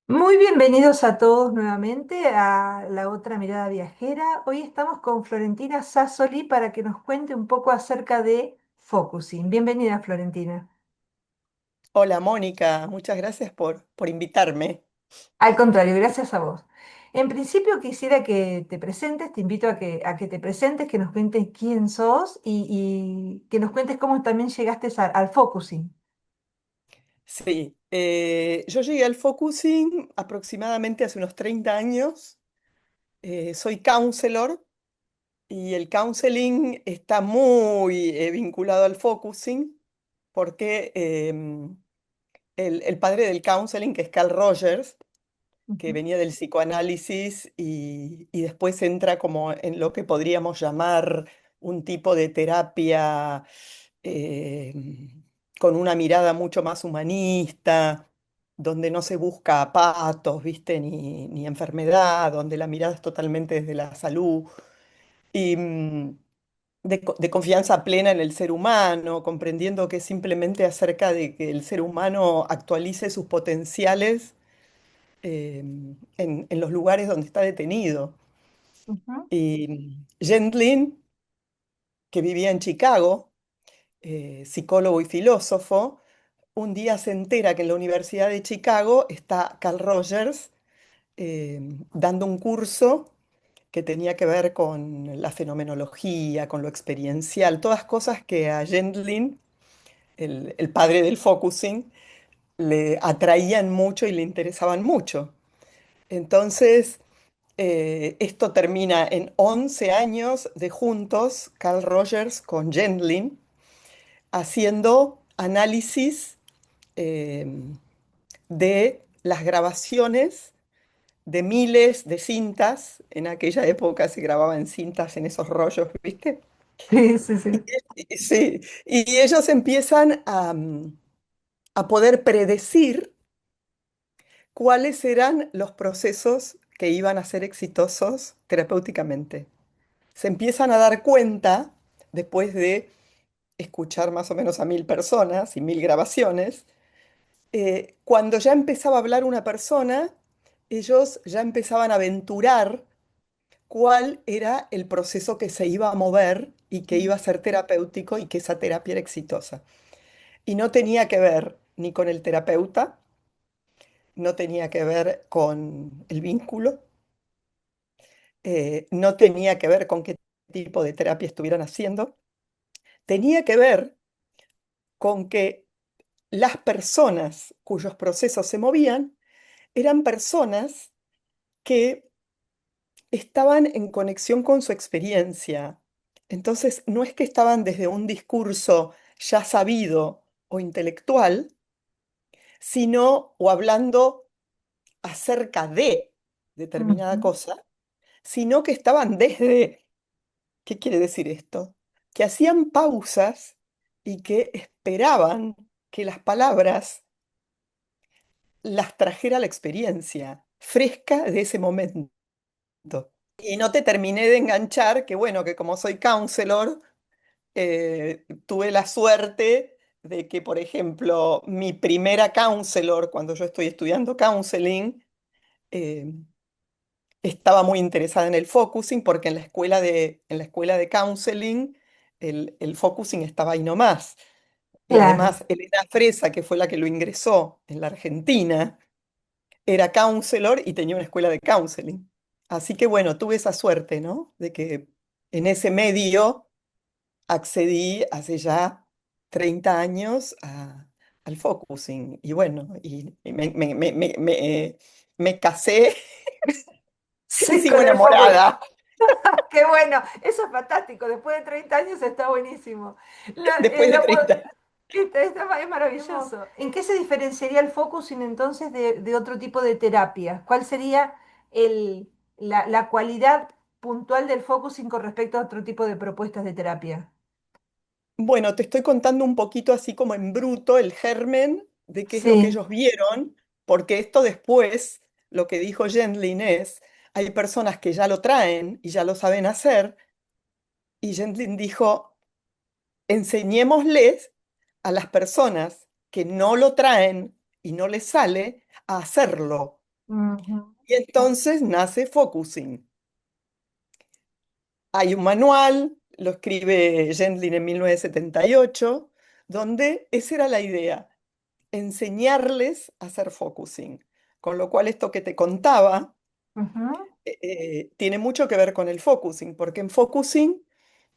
Muy bienvenidos a todos nuevamente a La Otra Mirada Viajera. Hoy estamos con Florentina Sassoli para que nos cuente un poco acerca de focusing. Bienvenida, Florentina. Hola Mónica, muchas gracias por invitarme. Al contrario, gracias a vos. En principio quisiera que te presentes, te invito a que te presentes, que nos cuentes quién sos y que nos cuentes cómo también llegaste al focusing. Sí, yo llegué al focusing aproximadamente hace unos 30 años. Soy counselor y el counseling está muy vinculado al focusing porque el padre del counseling, que es Carl Rogers, que Ujú, venía del psicoanálisis y después entra como en lo que podríamos llamar un tipo de terapia eh, con una mirada mucho más humanista, donde no se busca patos, ¿viste? Ni enfermedad, donde la mirada es totalmente desde la salud y de confianza plena en el ser humano, comprendiendo que es simplemente acerca de que el ser humano actualice sus potenciales en los lugares donde está detenido. ujú. Y Gendlin, que vivía en Chicago, psicólogo y filósofo, un día se entera que en la Universidad de Chicago está Carl Rogers dando un curso que tenía que ver con la fenomenología, con lo experiencial, todas cosas que a Gendlin, el padre del focusing, le atraían mucho y le interesaban mucho. Entonces, esto termina en 11 años de juntos, Carl Rogers con Gendlin, haciendo análisis eh, de las grabaciones de miles de cintas. En aquella época se grababa en cintas, en esos rollos, ¿viste? Sí, sí, sí. Sí, y ellos empiezan a poder predecir cuáles eran los procesos que iban a ser exitosos terapéuticamente. Se empiezan a dar cuenta, después de escuchar más o menos a 1000 personas y 1000 grabaciones, cuando ya empezaba a hablar una persona, ellos ya empezaban a aventurar cuál era el proceso que se iba a mover y que iba a ser terapéutico y que esa terapia era exitosa. Y no tenía que ver ni con el terapeuta, no tenía que ver con el vínculo, no tenía que ver con qué tipo de terapia estuvieran haciendo, tenía que ver con que las personas cuyos procesos se movían eran personas que estaban en conexión con su experiencia. Entonces, no es que estaban desde un discurso ya sabido o intelectual, sino o hablando acerca de determinada Ujú, cosa, sino que estaban desde, ¿qué quiere decir esto? Que hacían pausas y que esperaban que las palabras las trajera la experiencia fresca de ese momento. Y no te terminé de enganchar, que bueno, que como soy counselor, tuve la suerte de que, por ejemplo, mi primera counselor, cuando yo estoy estudiando counseling, eh, estaba muy interesada en el focusing, porque en la escuela de counseling el focusing estaba ahí nomás. Y claro. además, Elena Fresa, que fue la que lo ingresó en la Argentina, era counselor y tenía una escuela de counseling. Así que bueno, tuve esa suerte, ¿no? De que en ese medio accedí hace ya 30 años al focusing. Y bueno, y me casé y Sí, sigo con el foco. enamorada Qué bueno, eso es fantástico. Después de 30 años está buenísimo. después de No puedo, 30. es maravilloso. ¿En qué se diferenciaría el focusing entonces de otro tipo de terapia? ¿Cuál sería la cualidad puntual del focusing con respecto a otro tipo de propuestas de terapia? Bueno, te estoy contando un poquito así como en bruto el germen de qué es lo que Sí, ellos vieron, porque esto después, lo que dijo Gendlin es, hay personas que ya lo traen y ya lo saben hacer, y Gendlin dijo, enseñémosles a las personas que no lo traen y no les sale a hacerlo. Ujú, Y entonces nace focusing. Hay un manual, lo escribe Gendlin en 1978, donde esa era la idea, enseñarles a hacer focusing. Con lo cual esto que te contaba ujú, tiene mucho que ver con el focusing, porque en focusing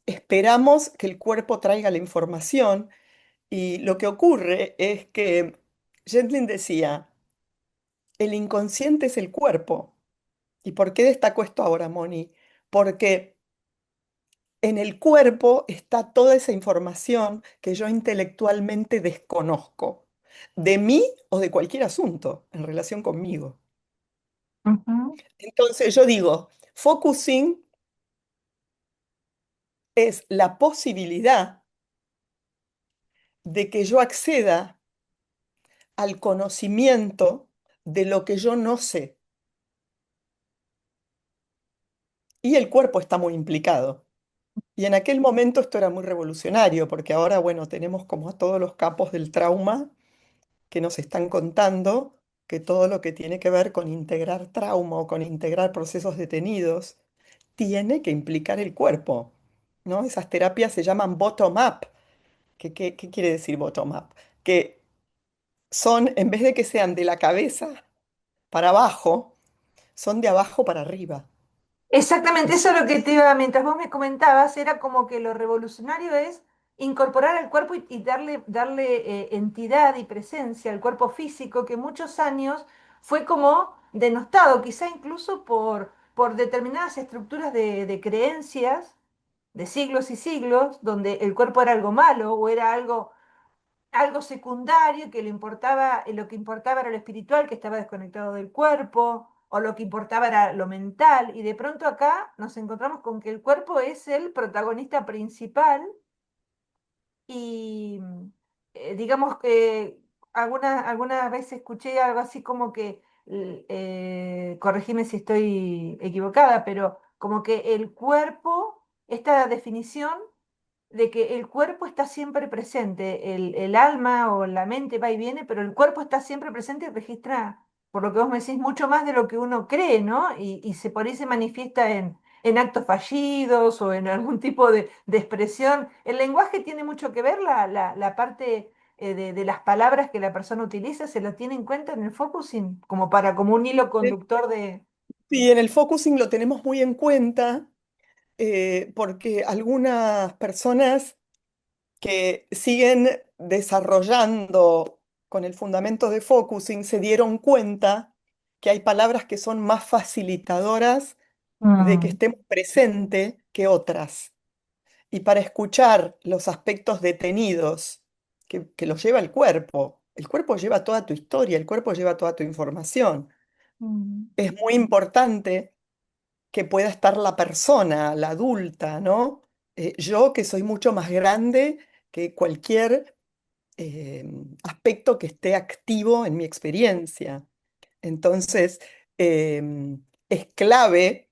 esperamos que el cuerpo traiga la información y lo que ocurre es que Gendlin decía, el inconsciente es el cuerpo. ¿Y por qué destaco esto ahora, Moni? Porque en el cuerpo está toda esa información que yo intelectualmente desconozco, de mí o de cualquier asunto en relación conmigo. ujú. Entonces yo digo, focusing es la posibilidad de que yo acceda al conocimiento de lo que yo no sé. Y el cuerpo está muy implicado. Y en aquel momento esto era muy revolucionario, porque ahora, bueno, tenemos como a todos los capos del trauma que nos están contando que todo lo que tiene que ver con integrar trauma o con integrar procesos detenidos tiene que implicar el cuerpo, ¿no? Esas terapias se llaman bottom-up. ¿Qué quiere decir bottom-up? Que son, en vez de que sean de la cabeza para abajo, son de abajo para arriba. Exactamente, Es- eso es lo que te iba, mientras vos me comentabas, era como que lo revolucionario es incorporar al cuerpo y darle entidad y presencia al cuerpo físico que muchos años fue como denostado, quizá incluso por determinadas estructuras de creencias de siglos y siglos, donde el cuerpo era algo malo o era algo secundario, que lo que importaba era lo espiritual, que estaba desconectado del cuerpo, o lo que importaba era lo mental, y de pronto acá nos encontramos con que el cuerpo es el protagonista principal y digamos que algunas veces escuché algo así como que, corregime si estoy equivocada, pero como que el cuerpo, esta definición de que el cuerpo está siempre presente, el alma o la mente va y viene, pero el cuerpo está siempre presente y registra, por lo que vos me decís, mucho más de lo que uno cree, ¿no? Por ahí se manifiesta en actos fallidos o en algún tipo de expresión. El lenguaje tiene mucho que ver, la parte de las palabras que la persona utiliza, se lo tiene en cuenta en el focusing, como un hilo conductor de... Sí, en el focusing lo tenemos muy en cuenta porque algunas personas que siguen desarrollando con el fundamento de focusing se dieron cuenta que hay palabras que son más facilitadoras de que Mm, estemos presentes que otras. Y para escuchar los aspectos detenidos que los lleva el cuerpo lleva toda tu historia, el cuerpo lleva toda tu información. mm. Es muy importante que pueda estar la persona, la adulta, ¿no? Yo que soy mucho más grande que cualquier eh, aspecto que esté activo en mi experiencia. Entonces, es clave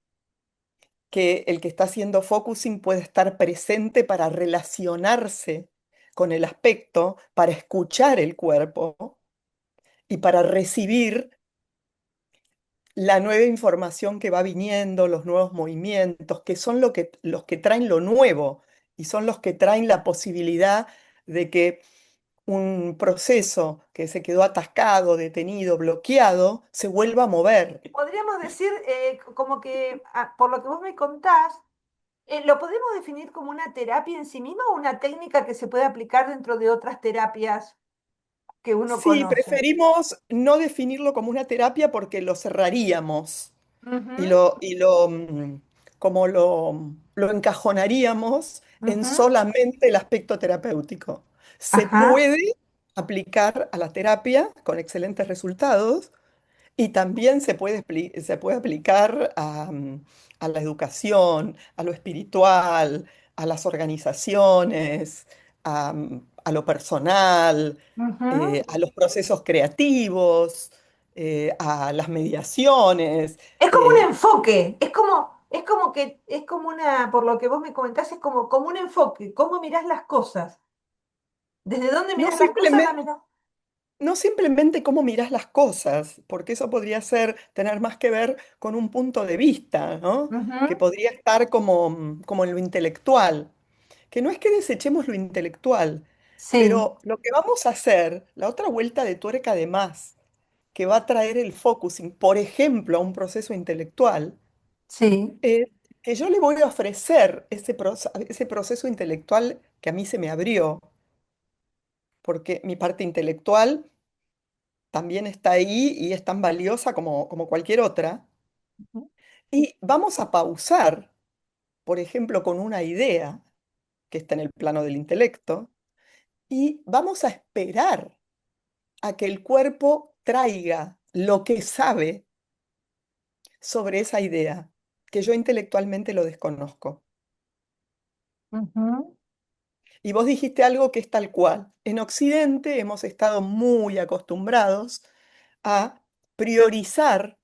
que el que está haciendo focusing pueda estar presente para relacionarse con el aspecto, para escuchar el cuerpo y para recibir la nueva información que va viniendo, los nuevos movimientos, que son los que traen lo nuevo y son los que traen la posibilidad de que un proceso que se quedó atascado, detenido, bloqueado, se vuelva a mover. Podríamos decir, como que, por lo que vos me contás, ¿lo podemos definir como una terapia en sí misma o una técnica que se puede aplicar dentro de otras terapias que uno Sí, conoce? preferimos no definirlo como una terapia porque lo cerraríamos y Ujú, como lo encajonaríamos en ujú, solamente el aspecto terapéutico. Se ajá, puede aplicar a la terapia con excelentes resultados y también se puede aplicar a la educación, a lo espiritual, a las organizaciones, a lo personal, ujú. a los procesos creativos, a las mediaciones. Es como un eh, enfoque, es como una, por lo que vos me comentás, es como un enfoque, cómo mirás las cosas, desde dónde no mirás las cosas, la simplemente mirás. no simplemente cómo mirás las cosas, porque eso podría ser, tener más que ver con un punto de vista, ¿no? Que Ujú. podría estar como en lo intelectual, que no es que desechemos lo intelectual, Sí, pero lo que vamos a hacer, la otra vuelta de tuerca de más, que va a traer el focusing, por ejemplo, a un proceso intelectual, sí. es que yo le voy a ofrecer ese proceso intelectual que a mí se me abrió, porque mi parte intelectual también está ahí y es tan valiosa como cualquier otra. Ujú. Y vamos a pausar, por ejemplo, con una idea que está en el plano del intelecto, y vamos a esperar a que el cuerpo traiga lo que sabe sobre esa idea, que yo intelectualmente lo desconozco. Ujú. Y vos dijiste algo que es tal cual. En Occidente hemos estado muy acostumbrados a priorizar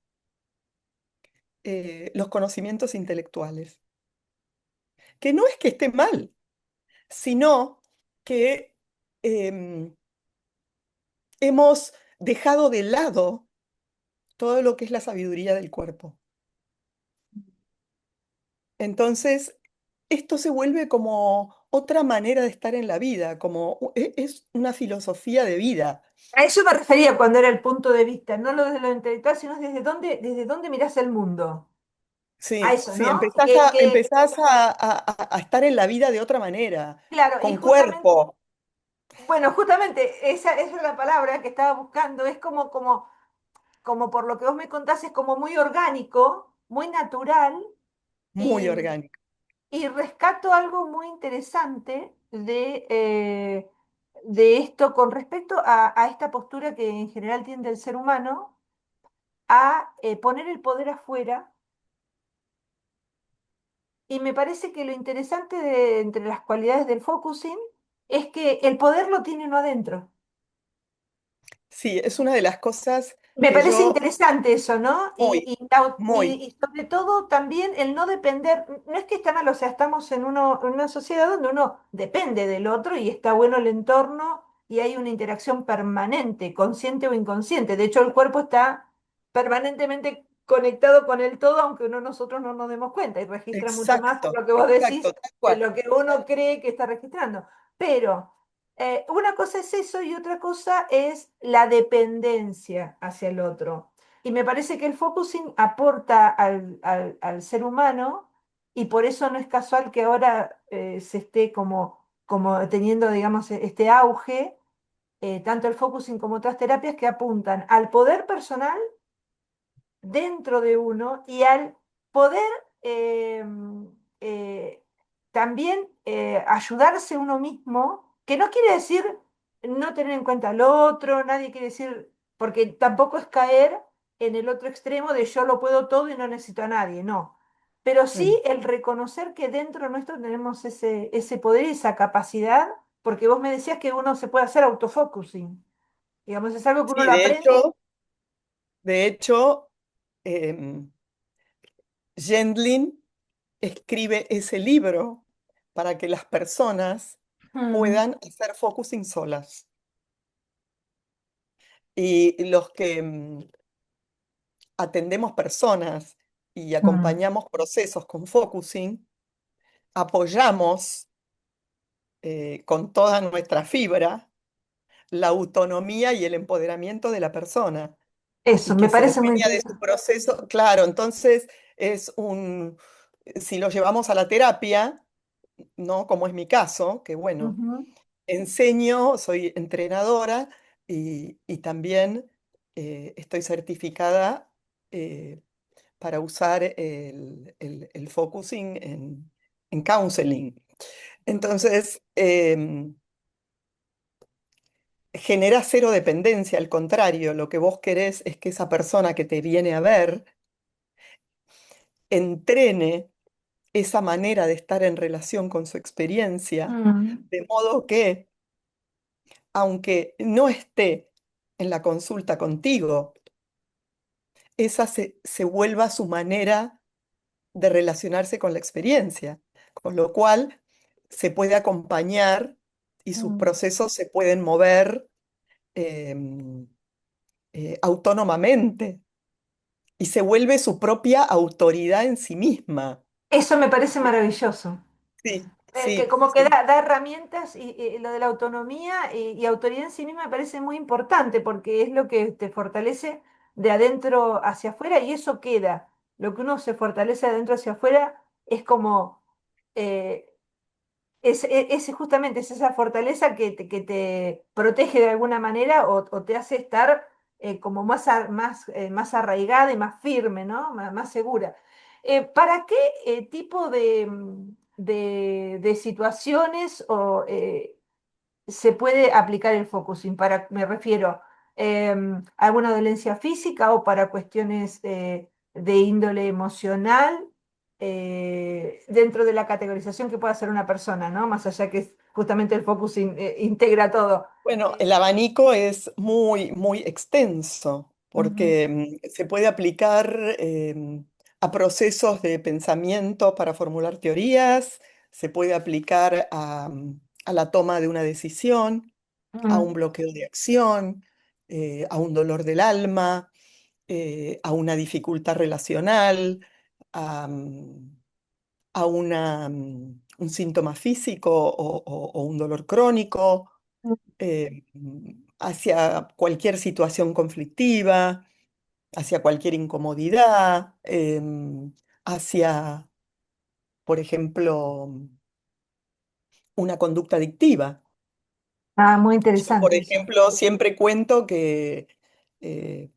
los conocimientos intelectuales, que no es que esté mal, sino que em, hemos dejado de lado todo lo que es la sabiduría del cuerpo. Entonces, esto se vuelve como otra manera de estar en la vida, es una filosofía de vida. A eso me refería cuando era el punto de vista, no lo desde lo intelectual, sino desde dónde mirás el mundo. A Sí, eso, sí, ¿no? empezás a estar en la vida de otra manera, Claro, y con justamente, cuerpo, bueno, justamente esa es la palabra que estaba buscando, es como por lo que vos me contás, es como muy orgánico, muy natural, muy y, orgánico. y rescato algo muy interesante de esto con respecto a esta postura que en general tiende el ser humano a poner el poder afuera. Y me parece que lo interesante entre las cualidades del focusing es que el poder lo tiene uno adentro. Sí, es una de las cosas Me que parece yo, interesante eso, ¿no? muy, muy, Y sobre todo también el no depender, no es que está mal, o sea, estamos en una sociedad donde uno depende del otro y está bueno el entorno y hay una interacción permanente, consciente o inconsciente. De hecho, el cuerpo está permanentemente conectado con el todo, aunque nosotros no nos demos cuenta y registra mucho más exacto, lo que vos decís exacto, tal que cual. lo que uno cree que está registrando. Pero una cosa es eso y otra cosa es la dependencia hacia el otro. Y me parece que el focusing aporta al ser humano y por eso no es casual que ahora se esté como teniendo, digamos, este auge, tanto el focusing como otras terapias que apuntan al poder personal dentro de uno y al poder eh, eh, también ayudarse uno mismo, que no quiere decir no tener en cuenta al otro, nadie quiere decir, porque tampoco es caer en el otro extremo de yo lo puedo todo y no necesito a nadie, no. Pero sí Mm. el reconocer que dentro nuestro tenemos ese poder y esa capacidad, porque vos me decías que uno se puede hacer autofocusing. Digamos, es algo que uno Sí, lo aprende. de hecho, em, Gendlin escribe ese libro para que las personas Mm, puedan hacer focusing solas. Y los que atendemos personas y mm. acompañamos procesos con focusing, apoyamos con toda nuestra fibra la autonomía y el empoderamiento de la persona Eso, y me que se parece muy dueña de su interesante. proceso. Claro, entonces si lo llevamos a la terapia, ¿no? Como es mi caso, que bueno, Ujú. enseño, soy entrenadora y también estoy certificada eh, para usar el focusing en counseling. Entonces, genera cero dependencia, al contrario, lo que vos querés es que esa persona que te viene a ver entrene esa manera de estar en relación con su experiencia, Mm, de modo que, aunque no esté en la consulta contigo, esa se vuelva su manera de relacionarse con la experiencia, con lo cual se puede acompañar y sus mm, procesos se pueden mover em, autónomamente y se vuelve su propia autoridad en sí misma. Eso me parece maravilloso. Sí, Que sí, como que sí. da herramientas y lo de la autonomía y autoridad en sí misma me parece muy importante porque es lo que te fortalece de adentro hacia afuera y eso queda. Lo que uno se fortalece de adentro hacia afuera es como, eh, es justamente es esa fortaleza que te protege de alguna manera o te hace estar como más arraigada y más firme, ¿no? Más segura. ¿Para qué tipo de situaciones se puede aplicar el focusing? Me refiero a alguna dolencia física o para cuestiones de índole emocional dentro de la categorización que pueda hacer una persona, ¿no? Más allá que justamente el focusing integra todo. Bueno, Eh, el abanico es muy, muy extenso ujú, porque se puede aplicar a procesos de pensamiento para formular teorías, se puede aplicar a la toma de una decisión, a un mm, bloqueo de acción, a un dolor del alma, a una dificultad relacional, a, un síntoma físico o un dolor crónico, hacia cualquier situación conflictiva, hacia cualquier incomodidad, hacia, por ejemplo, una conducta adictiva. Ah, muy Yo, por interesante eso. ejemplo, siempre cuento que eh,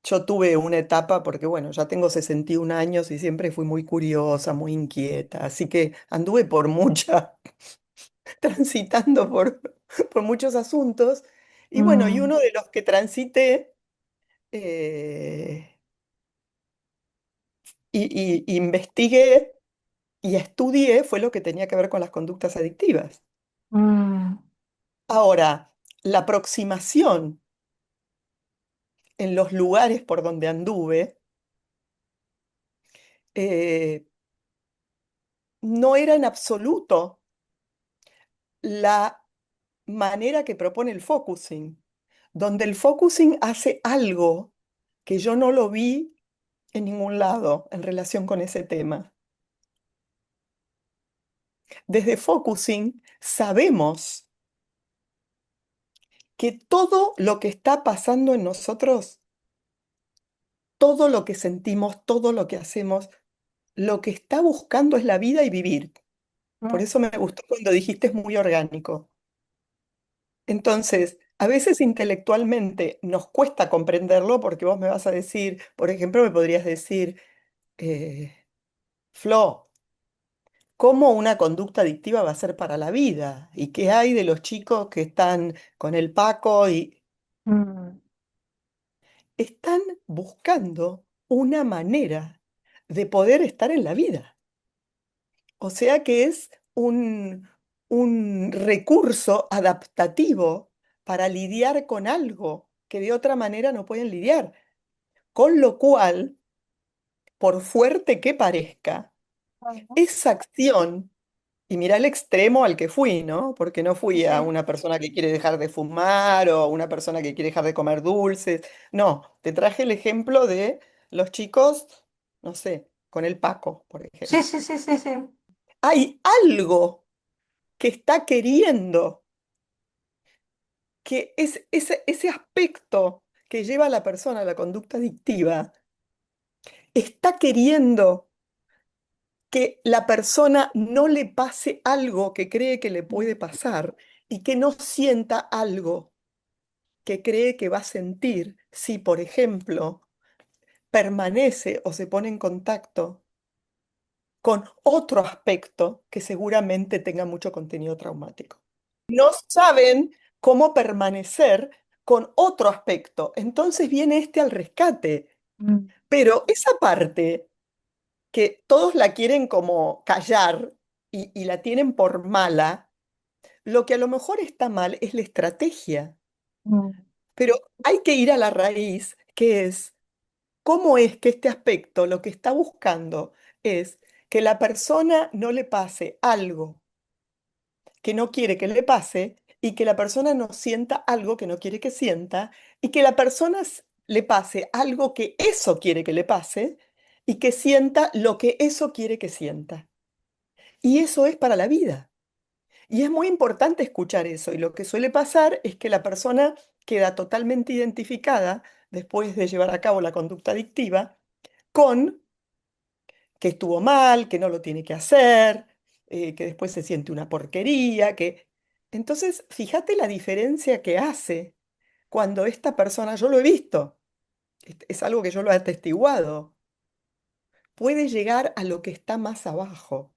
yo tuve una etapa, porque bueno, ya tengo 61 años y siempre fui muy curiosa, muy inquieta, así que anduve por transitando por muchos asuntos. Y bueno, y Mm, uno de los que transité eh, y investigué y estudié fue lo que tenía que ver con las conductas adictivas. mm, Ahora, la aproximación en los lugares por donde anduve eh, no era en absoluto la manera que propone el focusing, donde el focusing hace algo que yo no lo vi en ningún lado en relación con ese tema. Desde focusing sabemos que todo lo que está pasando en nosotros, todo lo que sentimos, todo lo que hacemos, lo que está buscando es la vida y vivir. Por mm. eso me gustó cuando dijiste es muy orgánico. Entonces, a veces intelectualmente nos cuesta comprenderlo porque vos me vas a decir, por ejemplo, me podrías decir, eh, Flo, ¿cómo una conducta adictiva va a ser para la vida? ¿Y qué hay de los chicos que están con el Paco y Mm, están buscando una manera de poder estar en la vida? O sea que es un recurso adaptativo para lidiar con algo que de otra manera no pueden lidiar. Con lo cual, por fuerte que parezca, ujú. esa acción, y mira el extremo al que fui, ¿no? Porque no Sí, fui a sí. una persona que quiere dejar de fumar o una persona que quiere dejar de comer dulces. No, te traje el ejemplo de los chicos, no sé, con el Paco, por Sí, ejemplo. sí, sí, sí, sí. Hay algo que está queriendo, que es ese aspecto que lleva a la persona a la conducta adictiva, está queriendo que la persona no le pase algo que cree que le puede pasar y que no sienta algo que cree que va a sentir si, por ejemplo, permanece o se pone en contacto con otro aspecto que seguramente tenga mucho contenido traumático. No saben cómo permanecer con otro aspecto. Entonces viene este al rescate. Mm, Pero esa parte que todos la quieren como callar y la tienen por mala, lo que a lo mejor está mal es la estrategia. mm, Pero hay que ir a la raíz, que es cómo es que este aspecto lo que está buscando es que la persona no le pase algo que no quiere que le pase y que la persona no sienta algo que no quiere que sienta y que la persona le pase algo que eso quiere que le pase y que sienta lo que eso quiere que sienta. Y eso es para la vida. Y es muy importante escuchar eso. Y lo que suele pasar es que la persona queda totalmente identificada después de llevar a cabo la conducta adictiva con que estuvo mal, que no lo tiene que hacer, que después se siente una porquería, que... Entonces, fíjate la diferencia que hace cuando esta persona, yo lo he visto, es algo que yo lo he atestiguado, puede llegar a lo que está más abajo,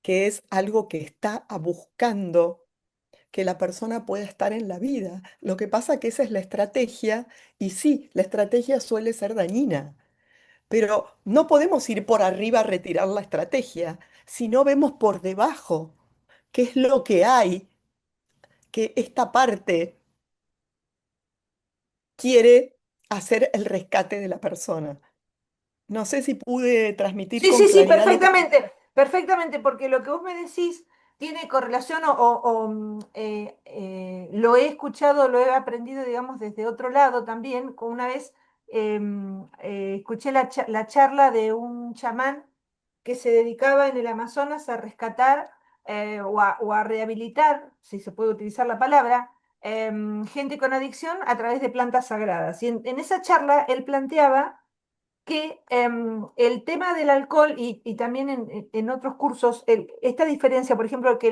que es algo que está buscando que la persona pueda estar en la vida. Lo que pasa que esa es la estrategia y sí, la estrategia suele ser dañina, pero no podemos ir por arriba a retirar la estrategia si no vemos por debajo qué es lo que hay que esta parte quiere hacer el rescate de la persona. No sé si pude transmitir Sí, con sí, sí, claridad lo que... perfectamente, perfectamente, porque lo que vos me decís tiene correlación lo he escuchado, lo he aprendido, digamos, desde otro lado también. Con una vez escuché la charla de un chamán que se dedicaba en el Amazonas a rescatar o a rehabilitar, si se puede utilizar la palabra, gente con adicción a través de plantas sagradas. Y en esa charla él planteaba que el tema del alcohol y también en otros cursos, esta diferencia, por ejemplo, que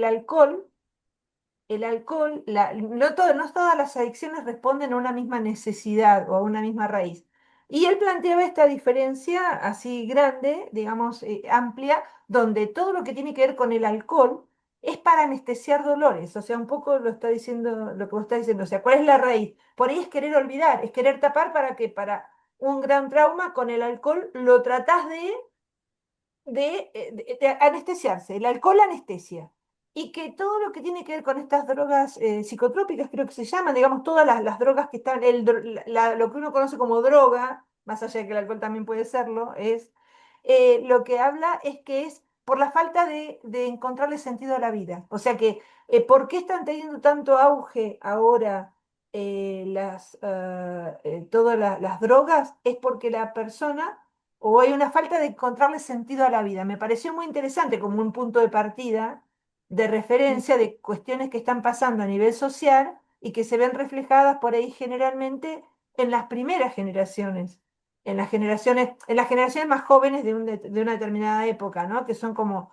no todas las adicciones responden a una misma necesidad o a una misma raíz. Y él planteaba esta diferencia así grande, digamos, amplia, donde todo lo que tiene que ver con el alcohol es para anestesiar dolores. O sea, un poco lo está diciendo, lo que vos estás diciendo. O sea, ¿cuál es la raíz? Por ahí es querer olvidar, es querer tapar para que para un gran trauma con el alcohol lo tratás de anestesiarse, el alcohol anestesia. Y que todo lo que tiene que ver con estas drogas psicotrópicas, creo que se llaman, digamos, todas las drogas que están, lo que uno conoce como droga, más allá de que el alcohol también puede serlo, es lo que habla es que es por la falta de encontrarle sentido a la vida. O sea que, ¿por qué están teniendo tanto auge ahora todas las drogas? Es porque la persona o hay una falta de encontrarle sentido a la vida. Me pareció muy interesante como un punto de partida, de referencia de cuestiones que están pasando a nivel social y que se ven reflejadas por ahí generalmente en las primeras generaciones, en las generaciones más jóvenes de una determinada época, ¿no? Que son como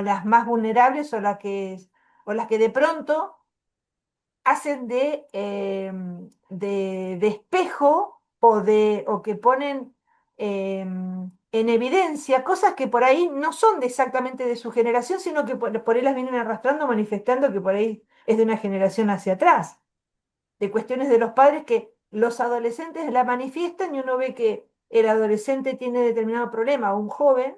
las más vulnerables o las que de pronto hacen de espejo o que ponen en evidencia cosas que por ahí no son exactamente de su generación, sino que por ahí las vienen arrastrando, manifestando que por ahí es de una generación hacia atrás, de cuestiones de los padres que los adolescentes la manifiestan y uno ve que el adolescente tiene determinado problema, o un joven,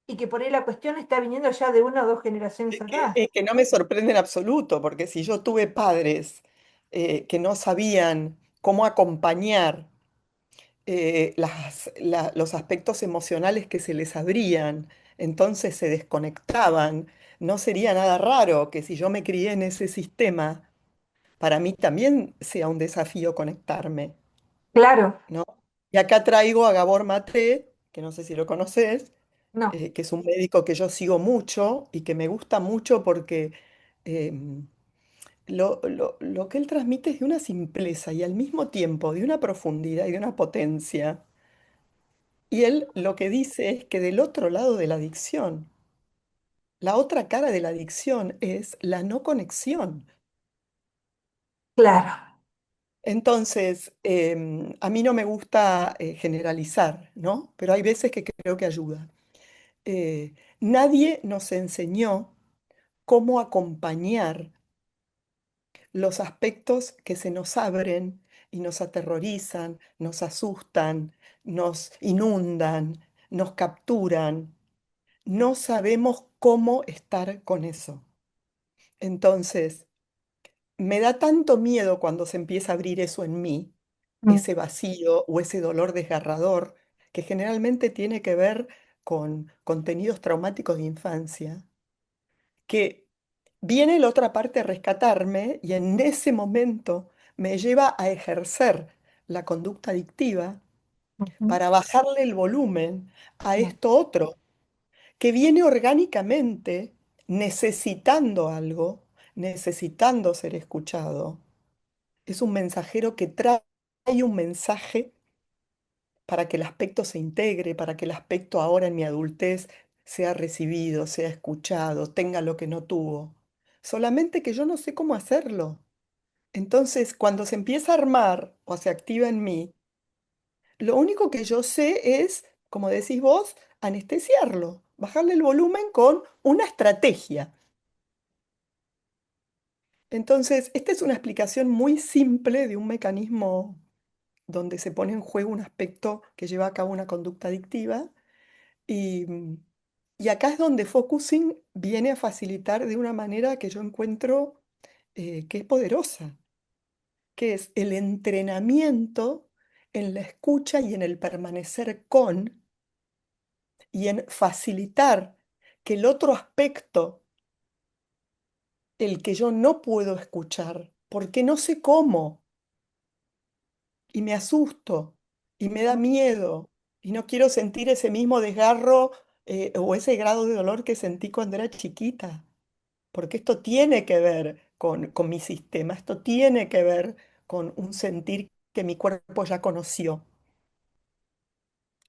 y que por ahí la cuestión está viniendo ya de una o dos generaciones atrás. que no me sorprende en absoluto, porque si yo tuve padres que no sabían cómo acompañar los aspectos emocionales que se les abrían, entonces se desconectaban. No sería nada raro que si yo me crié en ese sistema, para mí también sea un desafío conectarme, Claro, ¿no? Y acá traigo a Gabor Maté, que no sé si lo conoces, no, que es un médico que yo sigo mucho y que me gusta mucho porque em, lo que él transmite es de una simpleza y al mismo tiempo de una profundidad y de una potencia. Y él lo que dice es que del otro lado de la adicción, la otra cara de la adicción es la no conexión. claro, Entonces, a mí no me gusta generalizar, ¿no? Pero hay veces que creo que ayuda. Nadie nos enseñó cómo acompañar los aspectos que se nos abren y nos aterrorizan, nos asustan, nos inundan, nos capturan. No sabemos cómo estar con eso. Entonces, me da tanto miedo cuando se empieza a abrir eso en mí, mm, ese vacío o ese dolor desgarrador, que generalmente tiene que ver con contenidos traumáticos de infancia, que viene la otra parte a rescatarme y en ese momento me lleva a ejercer la conducta adictiva Ujú, para bajarle el volumen a ujú, esto otro, que viene orgánicamente necesitando algo, necesitando ser escuchado. Es un mensajero que trae un mensaje para que el aspecto se integre, para que el aspecto ahora en mi adultez sea recibido, sea escuchado, tenga lo que no tuvo. Solamente que yo no sé cómo hacerlo. Entonces, cuando se empieza a armar o se activa en mí, lo único que yo sé es, como decís vos, anestesiarlo, bajarle el volumen con una estrategia. Entonces, esta es una explicación muy simple de un mecanismo donde se pone en juego un aspecto que lleva a cabo una conducta adictiva. Y, y acá es donde focusing viene a facilitar de una manera que yo encuentro que es poderosa, que es el entrenamiento en la escucha y en el permanecer con y en facilitar que el otro aspecto, el que yo no puedo escuchar, porque no sé cómo, y me asusto, y me da ujú, miedo, y no quiero sentir ese mismo desgarro o ese grado de dolor que sentí cuando era chiquita, porque esto tiene que ver con mi sistema, esto tiene que ver con un sentir que mi cuerpo ya conoció.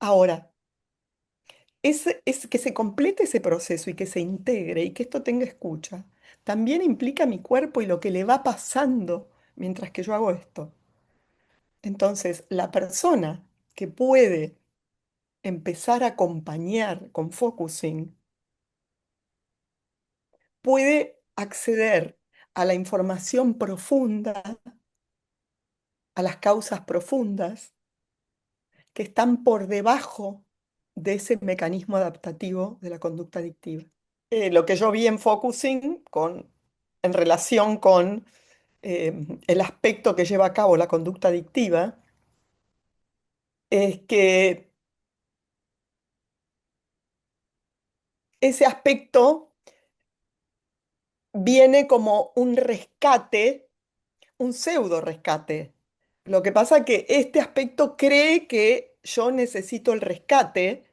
Ahora, es que se complete ese proceso y que se integre y que esto tenga escucha. También implica mi cuerpo y lo que le va pasando mientras que yo hago esto. Entonces, la persona que puede empezar a acompañar con focusing puede acceder a la información profunda, a las causas profundas que están por debajo de ese mecanismo adaptativo de la conducta adictiva. Lo que yo vi en focusing en relación con el aspecto que lleva a cabo la conducta adictiva es que ese aspecto viene como un rescate, un pseudo rescate. Lo que pasa es que este aspecto cree que yo necesito el rescate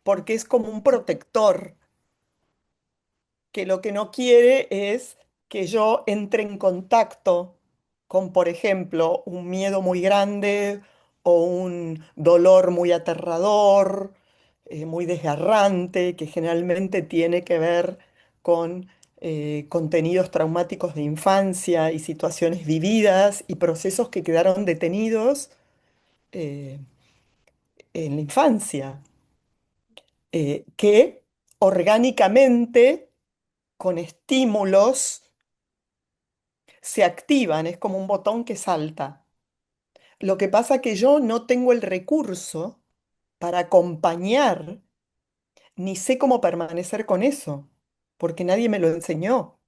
porque es como un protector, que lo que no quiere es que yo entre en contacto con, por ejemplo, un miedo muy grande o un dolor muy aterrador, muy desgarrante, que generalmente tiene que ver con contenidos traumáticos de infancia y situaciones vividas y procesos que quedaron detenidos eh, en la infancia, que orgánicamente, con estímulos, se activan, es como un botón que salta. Lo que pasa es que yo no tengo el recurso para acompañar, ni sé cómo permanecer con eso, porque nadie me lo enseñó.